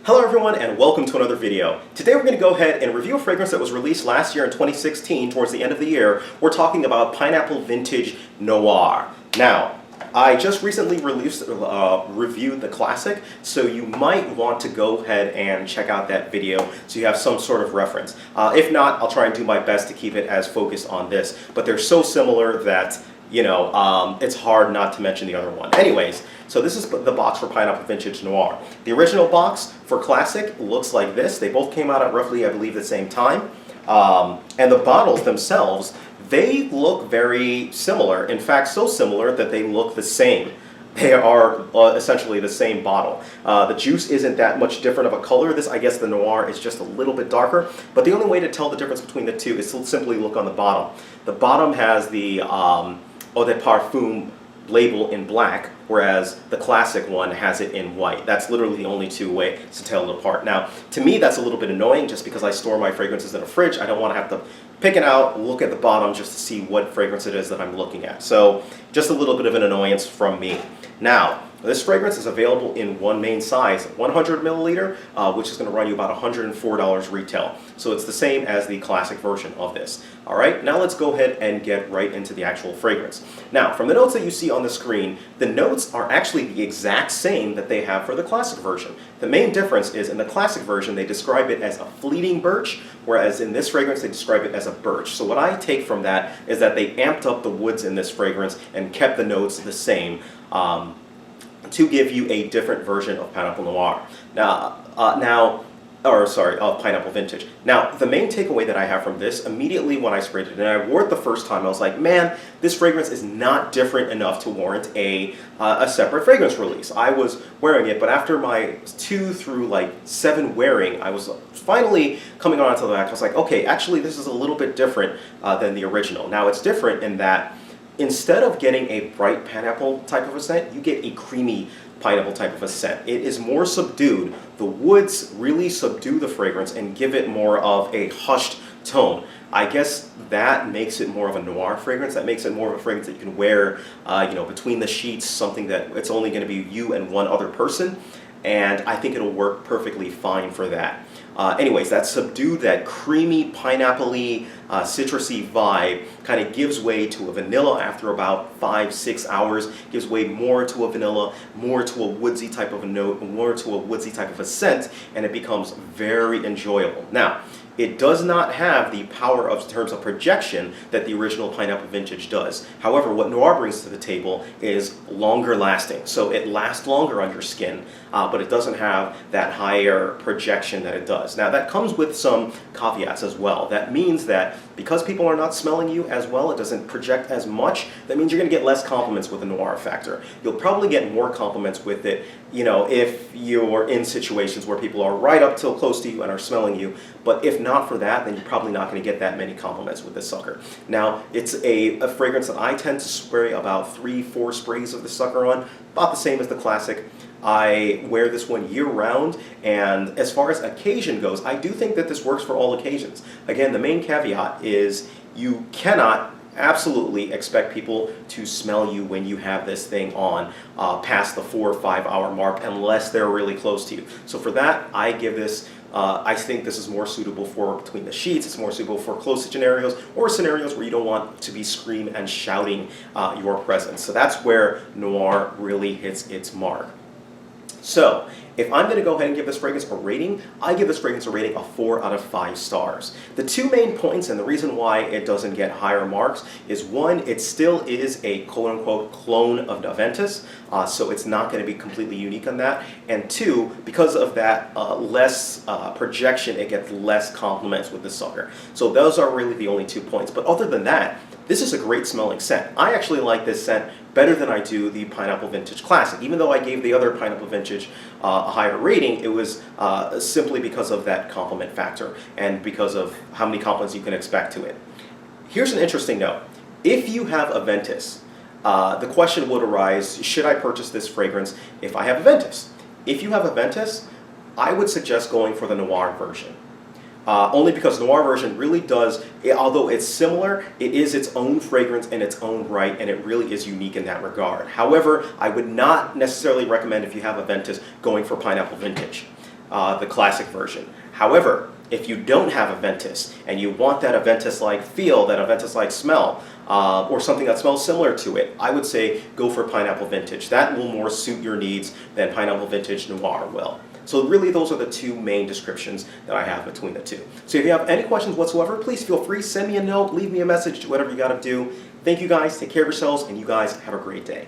Hello everyone and welcome to another video. Today we're going to go ahead and review a fragrance that was released last year in 2016 towards the end of the year. We're talking about Pineapple Vintage Noir. Now, I just recently reviewed the classic, so you might want to go ahead and check out that video so you have some sort of reference. If not, I'll try and do my best to keep it as focused on this, but they're so similar that it's hard not to mention the other one. Anyways, so this is the box for Pineapple Vintage Noir. The original box for Classic looks like this. They both came out at roughly, I believe, the same time. And the bottles themselves, they look very similar. In fact, so similar that they look the same. They are essentially the same bottle. The juice isn't that much different of a color. This, I guess the Noir is just a little bit darker, but the only way to tell the difference between the two is to simply look on the bottom. The bottom has the Eau de Parfum label in black, whereas the classic one has it in white. That's literally the only two ways to tell it apart. Now, to me, that's a little bit annoying just because I store my fragrances in a fridge. I don't want to have to pick it out, look at the bottom just to see what fragrance it is that I'm looking at. So, just a little bit of an annoyance from me. Now, this fragrance is available in one main size, 100 milliliter, which is going to run you about $104 retail. So it's the same as the classic version of this. All right, now let's go ahead and get right into the actual fragrance. Now, from the notes that you see on the screen, the notes are actually the exact same that they have for the classic version. The main difference is in the classic version, they describe it as a fleeting birch, whereas in this fragrance, they describe it as a birch. So what I take from that is that they amped up the woods in this fragrance and kept the notes the same. To give you a different version of Pineapple Noir. Of Pineapple Vintage. Now, the main takeaway that I have from this, immediately when I sprayed it, and I wore it the first time, I was like, man, this fragrance is not different enough to warrant a separate fragrance release. I was wearing it, but after my 2 through 7 wearing, I was finally coming on to the back. I was like, okay, actually this is a little bit different than the original. Now, it's different in that instead of getting a bright pineapple type of a scent, you get a creamy pineapple type of a scent. It is more subdued. The woods really subdue the fragrance and give it more of a hushed tone. I guess that makes it more of a noir fragrance. That makes it more of a fragrance that you can wear, between the sheets, something that it's only going to be you and one other person. And I think it'll work perfectly fine for that. Anyways, that subdued, that creamy, pineapple-y, citrusy vibe kind of gives way to a vanilla after about 5-6 hours, gives way more to a vanilla, more to a woodsy type of a note, more to a woodsy type of a scent, and it becomes very enjoyable. Now, it does not have the power in terms of projection that the original Pineapple Vintage does. However, what Noir brings to the table is longer lasting. So it lasts longer on your skin, but it doesn't have that higher projection that it does. Now that comes with some caveats as well. That means that because people are not smelling you as well, it doesn't project as much. That means you're going to get less compliments with the Noir factor. You'll probably get more compliments with it, if you're in situations where people are right up till close to you and are smelling you. But if not for that, then you're probably not going to get that many compliments with this sucker. Now, it's a fragrance that I tend to spray about 3-4 sprays of the sucker on, about the same as the classic. I wear this one year-round, and as far as occasion goes, I do think that this works for all occasions. Again, the main caveat is you cannot absolutely expect people to smell you when you have this thing on past the 4 or 5 hour mark unless they're really close to you. So for that, I give this, I think this is more suitable for between the sheets. It's more suitable for close scenarios or scenarios where you don't want to be screaming and shouting your presence. So that's where Noir really hits its mark. So, if I'm going to go ahead and give this fragrance a rating, I give this fragrance a rating of 4 out of 5 stars. The 2 main points and the reason why it doesn't get higher marks is 1, it still is a quote-unquote clone of Aventus, so it's not going to be completely unique on that. And 2, because of that less projection, it gets less compliments with the sucker. So those are really the only 2 points. But other than that, this is a great smelling scent. I actually like this scent better than I do the Pineapple Vintage Classic. Even though I gave the other Pineapple Vintage a higher rating, it was simply because of that compliment factor and because of how many compliments you can expect to it. Here's an interesting note. If you have Aventus, the question would arise, should I purchase this fragrance if I have Aventus? If you have Aventus, I would suggest going for the Noir version. Only because Noir version really does, although it's similar, it is its own fragrance in its own right, and it really is unique in that regard. However, I would not necessarily recommend, if you have Aventus, going for Pineapple Vintage. the classic version. However, if you don't have a Ventus and you want that Aventus-like feel, that Aventus-like smell, or something that smells similar to it, I would say go for Pineapple Vintage. That will more suit your needs than Pineapple Vintage Noir will. So really those are the two main descriptions that I have between the two. So if you have any questions whatsoever, please feel free, send me a note, leave me a message, whatever you gotta do. Thank you guys, take care of yourselves, and you guys have a great day.